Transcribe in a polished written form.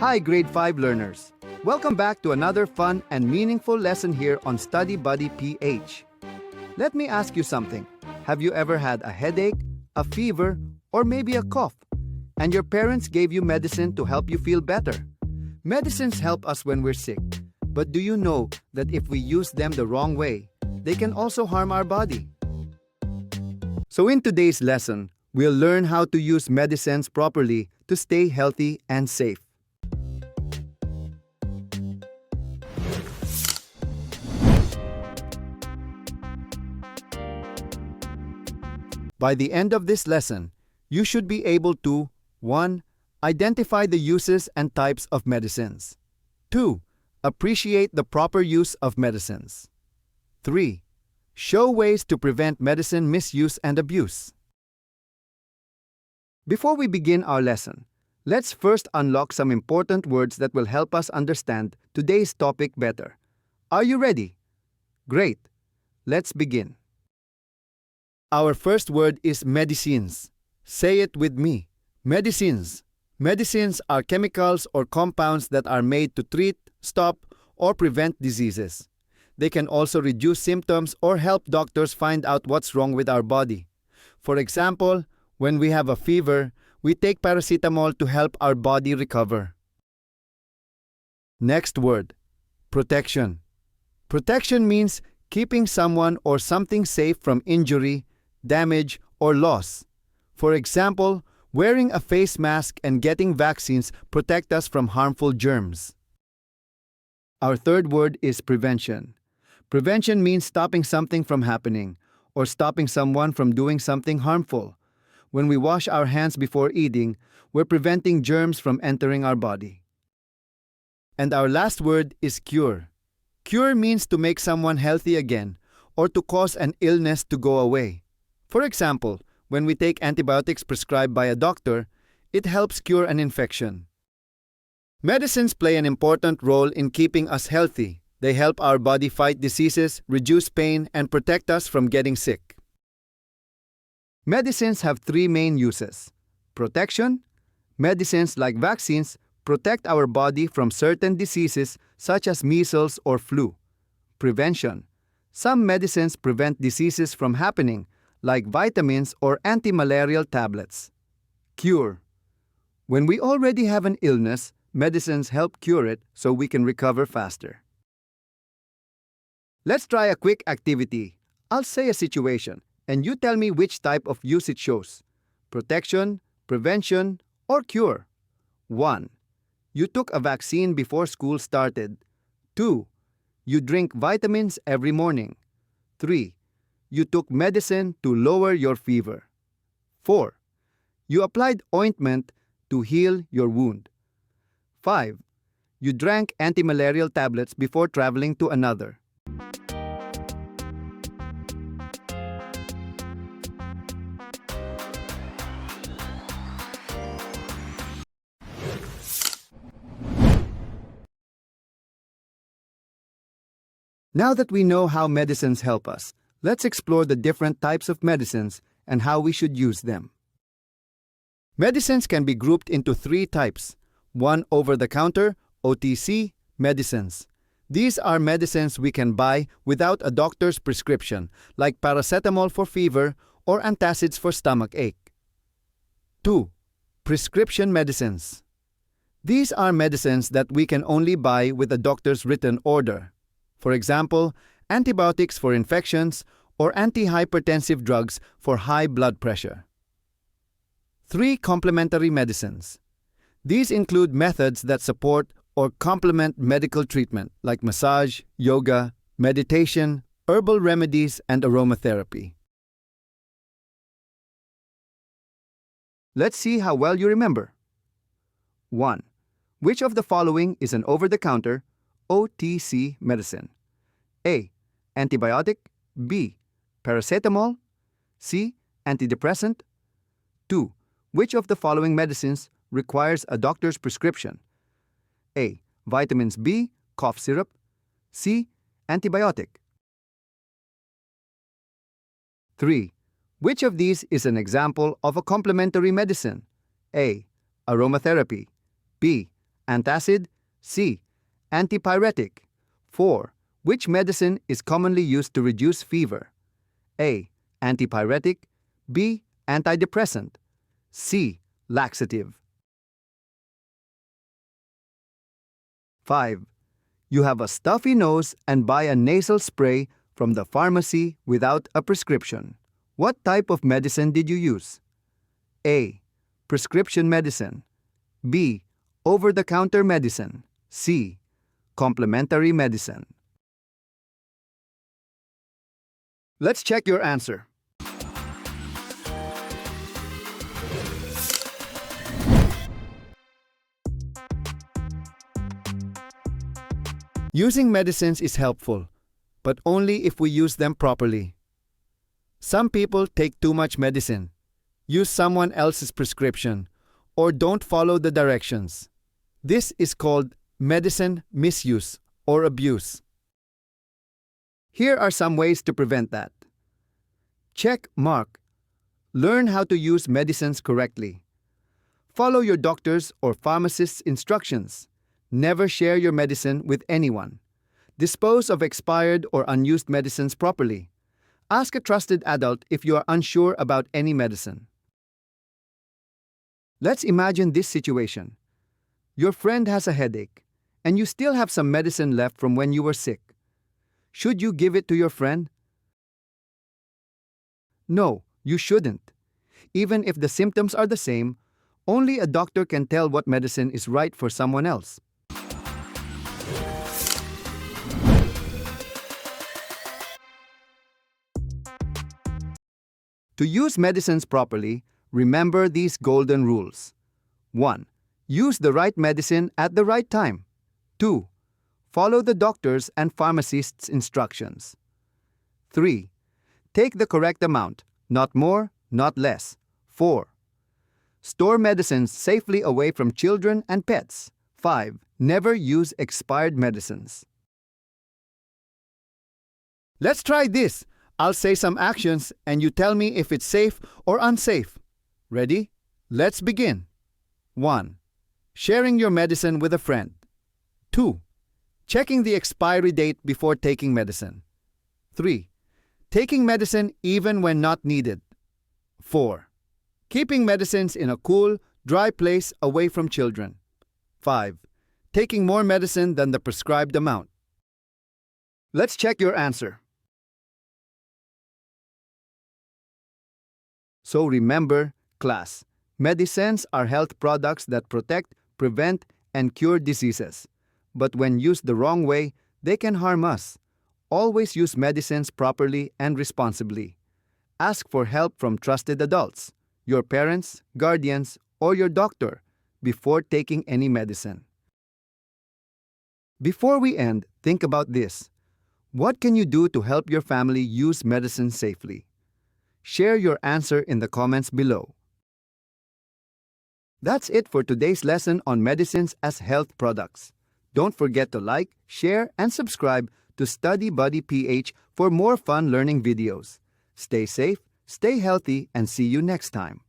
Hi, Grade 5 learners. Welcome back to another fun and meaningful lesson here on Study Buddy PH. Let me ask you something. Have you ever had a headache, a fever, or maybe a cough, and your parents gave you medicine to help you feel better? Medicines help us when we're sick, but do you know that if we use them the wrong way, they can also harm our body? So in today's lesson, we'll learn how to use medicines properly to stay healthy and safe. By the end of this lesson, you should be able to 1. Identify the uses and types of medicines. 2. Appreciate the proper use of medicines. 3. Show ways to prevent medicine misuse and abuse. Before we begin our lesson, let's first unlock some important words that will help us understand today's topic better. Are you ready? Great. Let's begin. Our first word is medicines. Say it with me. Medicines. Medicines are chemicals or compounds that are made to treat, stop, or prevent diseases. They can also reduce symptoms or help doctors find out what's wrong with our body. For example, when we have a fever, we take paracetamol to help our body recover. Next word, protection. Protection means keeping someone or something safe from injury, damage, or loss. For example, wearing a face mask and getting vaccines protect us from harmful germs. Our third word is prevention. Prevention means stopping something from happening or stopping someone from doing something harmful. When we wash our hands before eating, we're preventing germs from entering our body. And our last word is cure. Cure means to make someone healthy again or to cause an illness to go away. For example, when we take antibiotics prescribed by a doctor, it helps cure an infection. Medicines play an important role in keeping us healthy. They help our body fight diseases, reduce pain, and protect us from getting sick. Medicines have three main uses. Protection. Medicines like vaccines protect our body from certain diseases such as measles or flu. Prevention. Some medicines prevent diseases from happening, like vitamins or anti-malarial tablets. Cure. When we already have an illness, medicines help cure it so we can recover faster. Let's try a quick activity. I'll say a situation, and you tell me which type of use it shows. Protection, prevention, or cure. 1. You took a vaccine before school started. 2. You drink vitamins every morning. 3. You took medicine to lower your fever. 4. You applied ointment to heal your wound. 5. You drank anti-malarial tablets before traveling to another. Now that we know how medicines help us, let's explore the different types of medicines and how we should use them. Medicines can be grouped into three types. 1. Over-the-counter, OTC, medicines. These are medicines we can buy without a doctor's prescription, like paracetamol for fever or antacids for stomach ache. 2. Prescription medicines. These are medicines that we can only buy with a doctor's written order. For example, antibiotics for infections or antihypertensive drugs for high blood pressure. 3. Complementary medicines. These include methods that support or complement medical treatment like massage, yoga, meditation, herbal remedies, and aromatherapy. Let's see how well you remember. 1. Which of the following is an over-the-counter OTC medicine? A. Antibiotic. B. Paracetamol. C. Antidepressant. 2. Which of the following medicines requires a doctor's prescription? A. Vitamins B, cough syrup. C. Antibiotic. 3. Which of these is an example of a complementary medicine? A. Aromatherapy. B. Antacid. C. Antipyretic. 4. Which medicine is commonly used to reduce fever? A. Antipyretic. B. Antidepressant. C. Laxative. 5. You have a stuffy nose and buy a nasal spray from the pharmacy without a prescription. What type of medicine did you use? A. Prescription medicine. B. Over-the-counter medicine. C. Complementary medicine. Let's check your answer. Using medicines is helpful, but only if we use them properly. Some people take too much medicine, use someone else's prescription, or don't follow the directions. This is called medicine misuse or abuse. Here are some ways to prevent that. Check mark. Learn how to use medicines correctly. Follow your doctor's or pharmacist's instructions. Never share your medicine with anyone. Dispose of expired or unused medicines properly. Ask a trusted adult if you are unsure about any medicine. Let's imagine this situation. Your friend has a headache, and you still have some medicine left from when you were sick. Should you give it to your friend? No, you shouldn't. Even if the symptoms are the same, only a doctor can tell what medicine is right for someone else. To use medicines properly, remember these golden rules. 1. Use the right medicine at the right time. 2. Follow the doctor's and pharmacist's instructions. 3. Take the correct amount, not more, not less. 4. Store medicines safely away from children and pets. 5. Never use expired medicines. Let's try this. I'll say some actions and you tell me if it's safe or unsafe. Ready? Let's begin. 1. Sharing your medicine with a friend. 2. Checking the expiry date before taking medicine. 3. Taking medicine even when not needed. 4. Keeping medicines in a cool, dry place away from children. 5. Taking more medicine than the prescribed amount. Let's check your answer. So remember, class, medicines are health products that protect, prevent, and cure diseases. But when used the wrong way, they can harm us. Always use medicines properly and responsibly. Ask for help from trusted adults, your parents, guardians, or your doctor before taking any medicine. Before we end, think about this. What can you do to help your family use medicine safely? Share your answer in the comments below. That's it for today's lesson on medicines as health products. Don't forget to like, share, and subscribe to Study Buddy PH for more fun learning videos. Stay safe, stay healthy, and see you next time.